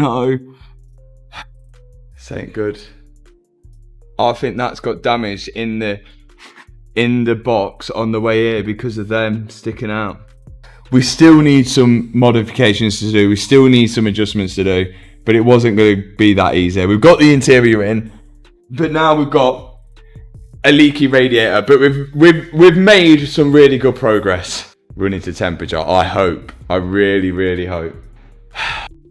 no. This ain't good. I think that's got damaged in the box on the way here because of them sticking out. We still need some modifications to do. We still need some adjustments to do. But it wasn't going to be that easy. We've got the interior in, but now we've got a leaky radiator. But we've made some really good progress. Running to temperature. I hope. I really, really hope.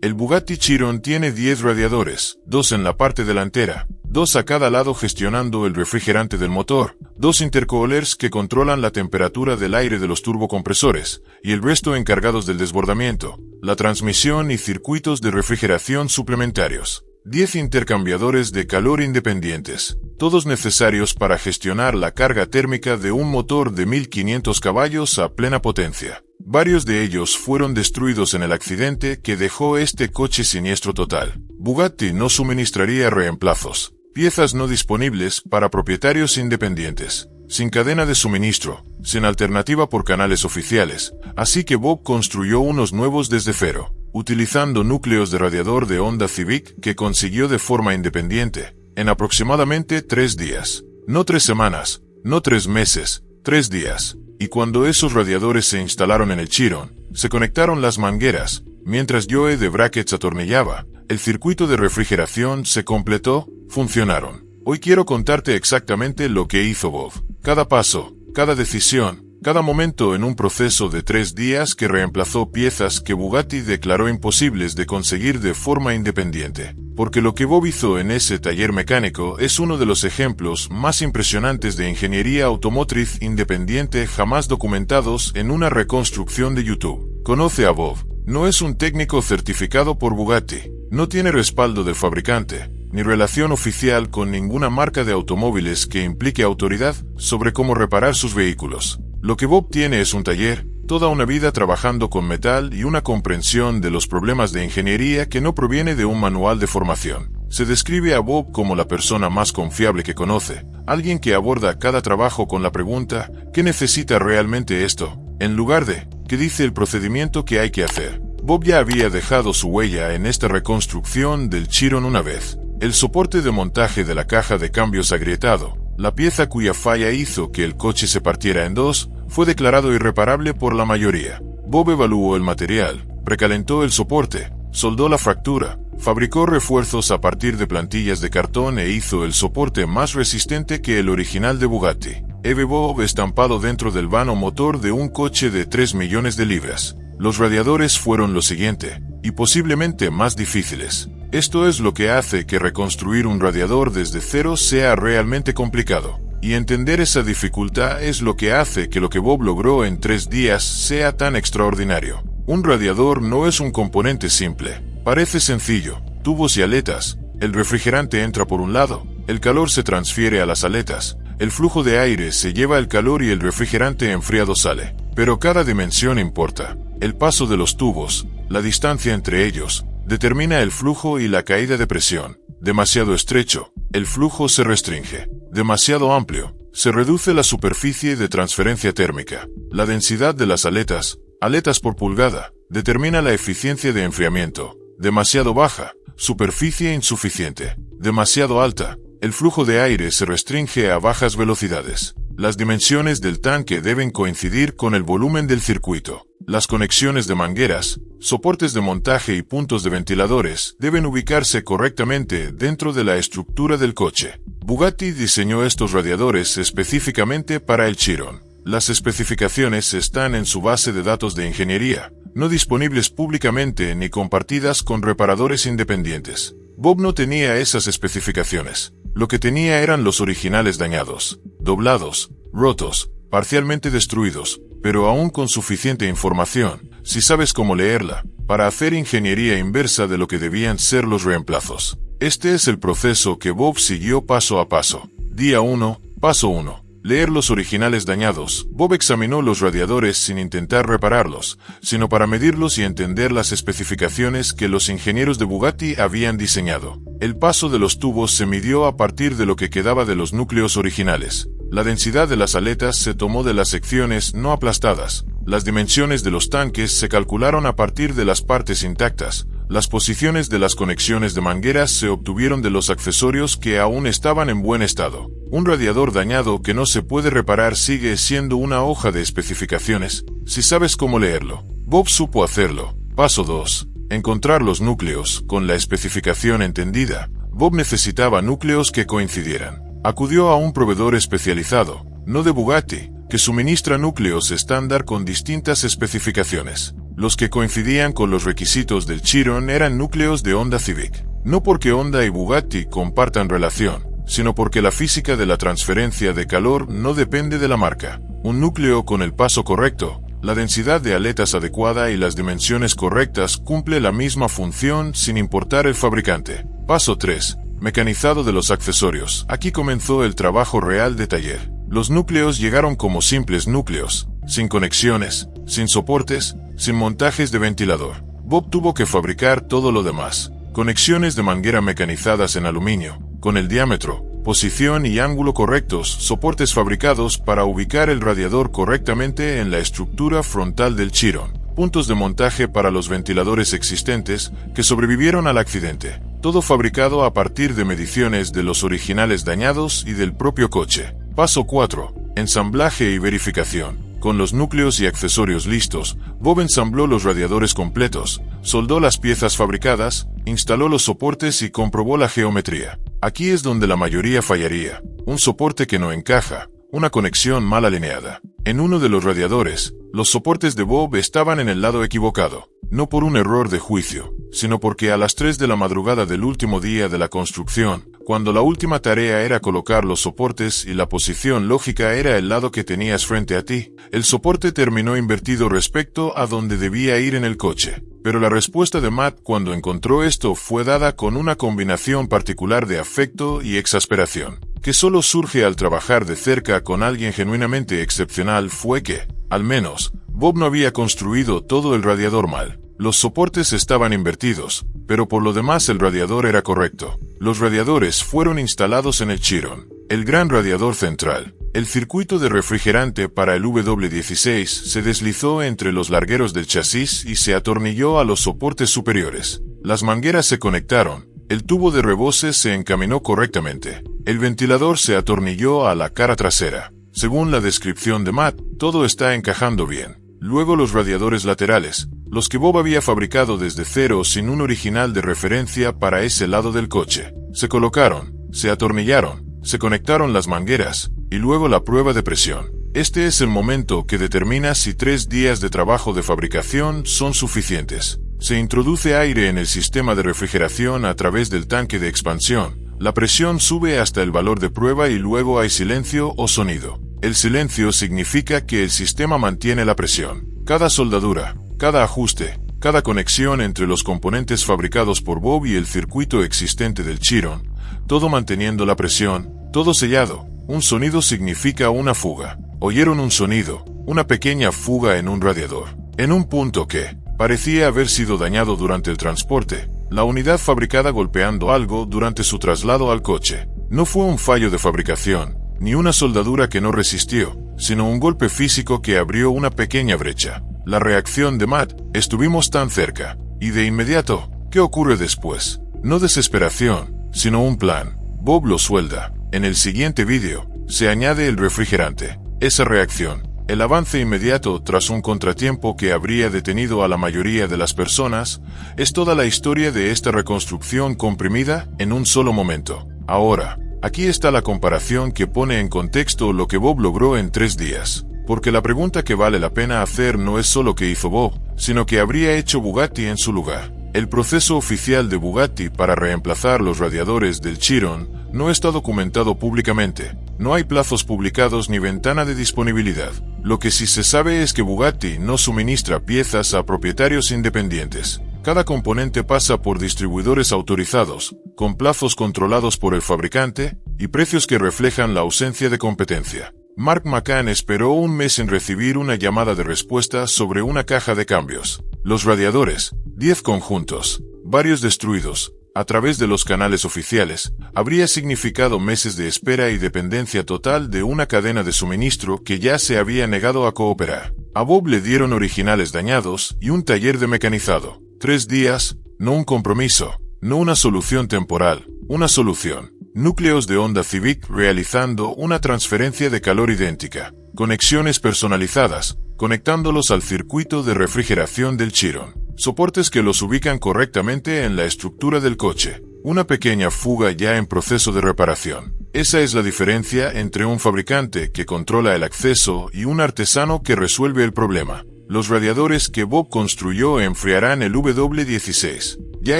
El Bugatti Chiron tiene 10 radiadores, 2 en la parte delantera, 2 a cada lado gestionando el refrigerante del motor, 2 intercoolers que controlan la temperatura del aire de los turbocompresores, y el resto encargados del desbordamiento, la transmisión y circuitos de refrigeración suplementarios. 10 intercambiadores de calor independientes, todos necesarios para gestionar la carga térmica de un motor de 1500 caballos a plena potencia. Varios de ellos fueron destruidos en el accidente que dejó este coche siniestro total. Bugatti no suministraría reemplazos, piezas no disponibles para propietarios independientes, sin cadena de suministro, sin alternativa por canales oficiales, así que Bob construyó unos nuevos desde cero, utilizando núcleos de radiador de Honda Civic que consiguió de forma independiente, en aproximadamente 3 días. No 3 semanas, no 3 meses, 3 días. Y cuando esos radiadores se instalaron en el Chiron, se conectaron las mangueras, mientras Joe de Brackets atornillaba, el circuito de refrigeración se completó, funcionaron. Hoy quiero contarte exactamente lo que hizo Bob. Cada paso, cada decisión, cada momento en un proceso de 3 días que reemplazó piezas que Bugatti declaró imposibles de conseguir de forma independiente. Porque lo que Bob hizo en ese taller mecánico es uno de los ejemplos más impresionantes de ingeniería automotriz independiente jamás documentados en una reconstrucción de YouTube. Conoce a Bob. No es un técnico certificado por Bugatti. No tiene respaldo del fabricante, ni relación oficial con ninguna marca de automóviles que implique autoridad sobre cómo reparar sus vehículos. Lo que Bob tiene es un taller, toda una vida trabajando con metal y una comprensión de los problemas de ingeniería que no proviene de un manual de formación. Se describe a Bob como la persona más confiable que conoce, alguien que aborda cada trabajo con la pregunta ¿qué necesita realmente esto?, en lugar de ¿qué dice el procedimiento que hay que hacer? Bob ya había dejado su huella en esta reconstrucción del Chiron una vez. El soporte de montaje de la caja de cambios agrietado, la pieza cuya falla hizo que el coche se partiera en dos, fue declarado irreparable por la mayoría. Bob evaluó el material, recalentó el soporte, soldó la fractura, fabricó refuerzos a partir de plantillas de cartón e hizo el soporte más resistente que el original de Bugatti. Bob estampado dentro del vano motor de un coche de 3 millones de libras. Los radiadores fueron lo siguiente, y posiblemente más difíciles. Esto es lo que hace que reconstruir un radiador desde cero sea realmente complicado. Y entender esa dificultad es lo que hace que lo que Bob logró en 3 días sea tan extraordinario. Un radiador no es un componente simple. Parece sencillo, tubos y aletas. El refrigerante entra por un lado, el calor se transfiere a las aletas, el flujo de aire se lleva el calor y el refrigerante enfriado sale. Pero cada dimensión importa. El paso de los tubos, la distancia entre ellos, determina el flujo y la caída de presión. Demasiado estrecho, el flujo se restringe. Demasiado amplio, se reduce la superficie de transferencia térmica. La densidad de las aletas, aletas por pulgada, determina la eficiencia de enfriamiento. Demasiado baja, superficie insuficiente. Demasiado alta, el flujo de aire se restringe a bajas velocidades. Las dimensiones del tanque deben coincidir con el volumen del circuito. Las conexiones de mangueras, soportes de montaje y puntos de ventiladores deben ubicarse correctamente dentro de la estructura del coche. Bugatti diseñó estos radiadores específicamente para el Chiron. Las especificaciones están en su base de datos de ingeniería, no disponibles públicamente ni compartidas con reparadores independientes. Bob no tenía esas especificaciones. Lo que tenía eran los originales dañados, doblados, rotos, parcialmente destruidos, pero aún con suficiente información, si sabes cómo leerla, para hacer ingeniería inversa de lo que debían ser los reemplazos. Este es el proceso que Bob siguió paso a paso. Día 1, paso 1. Leer los originales dañados. Bob examinó los radiadores sin intentar repararlos, sino para medirlos y entender las especificaciones que los ingenieros de Bugatti habían diseñado. El paso de los tubos se midió a partir de lo que quedaba de los núcleos originales. La densidad de las aletas se tomó de las secciones no aplastadas. Las dimensiones de los tanques se calcularon a partir de las partes intactas, Las posiciones de las conexiones de mangueras se obtuvieron de los accesorios que aún estaban en buen estado. Un radiador dañado que no se puede reparar sigue siendo una hoja de especificaciones, si sabes cómo leerlo. Bob supo hacerlo. Paso 2. Encontrar los núcleos. Con la especificación entendida, Bob necesitaba núcleos que coincidieran. Acudió a un proveedor especializado, no de Bugatti, que suministra núcleos estándar con distintas especificaciones. Los que coincidían con los requisitos del Chiron eran núcleos de Honda Civic. No porque Honda y Bugatti compartan relación, sino porque la física de la transferencia de calor no depende de la marca. Un núcleo con el paso correcto, la densidad de aletas adecuada y las dimensiones correctas cumple la misma función sin importar el fabricante. Paso 3. Mecanizado de los accesorios. Aquí comenzó el trabajo real de taller. Los núcleos llegaron como simples núcleos, sin conexiones, sin soportes, sin montajes de ventilador. Bob tuvo que fabricar todo lo demás. Conexiones de manguera mecanizadas en aluminio, con el diámetro, posición y ángulo correctos, soportes fabricados para ubicar el radiador correctamente en la estructura frontal del Chiron, puntos de montaje para los ventiladores existentes que sobrevivieron al accidente. Todo fabricado a partir de mediciones de los originales dañados y del propio coche. Paso 4. Ensamblaje y verificación. Con los núcleos y accesorios listos, Bob ensambló los radiadores completos, soldó las piezas fabricadas, instaló los soportes y comprobó la geometría. Aquí es donde la mayoría fallaría. Un soporte que no encaja, una conexión mal alineada. En uno de los radiadores, los soportes de Bob estaban en el lado equivocado, no por un error de juicio, sino porque a las 3 de la madrugada del último día de la construcción, cuando la última tarea era colocar los soportes y la posición lógica era el lado que tenías frente a ti, el soporte terminó invertido respecto a donde debía ir en el coche. Pero la respuesta de Matt cuando encontró esto fue dada con una combinación particular de afecto y exasperación, que solo surge al trabajar de cerca con alguien genuinamente excepcional. Fue que, al menos, Bob no había construido todo el radiador mal. Los soportes estaban invertidos, pero por lo demás el radiador era correcto. Los radiadores fueron instalados en el Chiron, el gran radiador central. El circuito de refrigerante para el W16 se deslizó entre los largueros del chasis y se atornilló a los soportes superiores. Las mangueras se conectaron, el tubo de rebose se encaminó correctamente, el ventilador se atornilló a la cara trasera. Según la descripción de Matt, todo está encajando bien. Luego los radiadores laterales, los que Bob había fabricado desde cero sin un original de referencia para ese lado del coche, se colocaron, se atornillaron, se conectaron las mangueras, y luego la prueba de presión. Este es el momento que determina si 3 días de trabajo de fabricación son suficientes. Se introduce aire en el sistema de refrigeración a través del tanque de expansión. La presión sube hasta el valor de prueba y luego hay silencio o sonido. El silencio significa que el sistema mantiene la presión. Cada soldadura, cada ajuste, cada conexión entre los componentes fabricados por Bob y el circuito existente del Chiron, todo manteniendo la presión, todo sellado. Un sonido significa una fuga. Oyeron un sonido, una pequeña fuga en un radiador, en un punto que parecía haber sido dañado durante el transporte, la unidad fabricada golpeando algo durante su traslado al coche. No fue un fallo de fabricación, ni una soldadura que no resistió, sino un golpe físico que abrió una pequeña brecha. La reacción de Matt, estuvimos tan cerca, y de inmediato, ¿qué ocurre después? No desesperación, sino un plan. Bob lo suelda. En el siguiente vídeo, se añade el refrigerante. Esa reacción, el avance inmediato tras un contratiempo que habría detenido a la mayoría de las personas, es toda la historia de esta reconstrucción comprimida en un solo momento. Ahora, aquí está la comparación que pone en contexto lo que Bob logró en 3 días. Porque la pregunta que vale la pena hacer no es solo qué hizo Bob, sino qué habría hecho Bugatti en su lugar. El proceso oficial de Bugatti para reemplazar los radiadores del Chiron no está documentado públicamente. No hay plazos publicados ni ventana de disponibilidad. Lo que sí se sabe es que Bugatti no suministra piezas a propietarios independientes. Cada componente pasa por distribuidores autorizados, con plazos controlados por el fabricante, y precios que reflejan la ausencia de competencia. Mark McCann esperó un mes en recibir una llamada de respuesta sobre una caja de cambios. Los radiadores, 10 conjuntos, varios destruidos, a través de los canales oficiales, habría significado meses de espera y dependencia total de una cadena de suministro que ya se había negado a cooperar. A Bob le dieron originales dañados y un taller de mecanizado. 3 días, no un compromiso, no una solución temporal, una solución. Núcleos de Honda Civic realizando una transferencia de calor idéntica. Conexiones personalizadas, conectándolos al circuito de refrigeración del Chiron. Soportes que los ubican correctamente en la estructura del coche. Una pequeña fuga ya en proceso de reparación. Esa es la diferencia entre un fabricante que controla el acceso y un artesano que resuelve el problema. Los radiadores que Bob construyó enfriarán el W16. Ya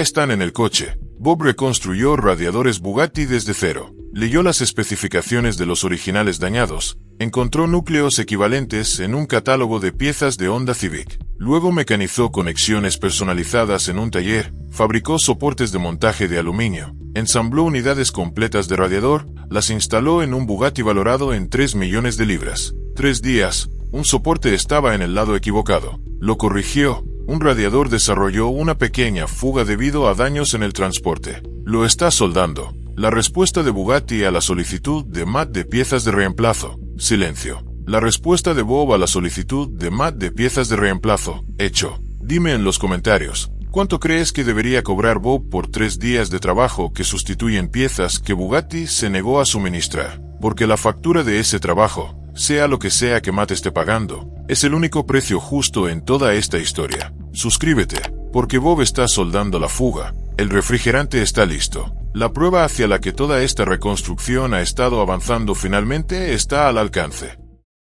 están en el coche. Bob reconstruyó radiadores Bugatti desde cero. Leyó las especificaciones de los originales dañados. Encontró núcleos equivalentes en un catálogo de piezas de Honda Civic. Luego mecanizó conexiones personalizadas en un taller, fabricó soportes de montaje de aluminio, ensambló unidades completas de radiador, las instaló en un Bugatti valorado en 3 millones de libras. 3 días, un soporte estaba en el lado equivocado. Lo corrigió. Un radiador desarrolló una pequeña fuga debido a daños en el transporte. Lo está soldando. La respuesta de Bugatti a la solicitud de Matt de piezas de reemplazo. Silencio. La respuesta de Bob a la solicitud de Matt de piezas de reemplazo. Hecho. Dime en los comentarios, ¿cuánto crees que debería cobrar Bob por 3 días de trabajo que sustituyen piezas que Bugatti se negó a suministrar? Porque la factura de ese trabajo, sea lo que sea que Matt esté pagando, es el único precio justo en toda esta historia. Suscríbete, porque Bob está soldando la fuga. El refrigerante está listo. La prueba hacia la que toda esta reconstrucción ha estado avanzando finalmente está al alcance.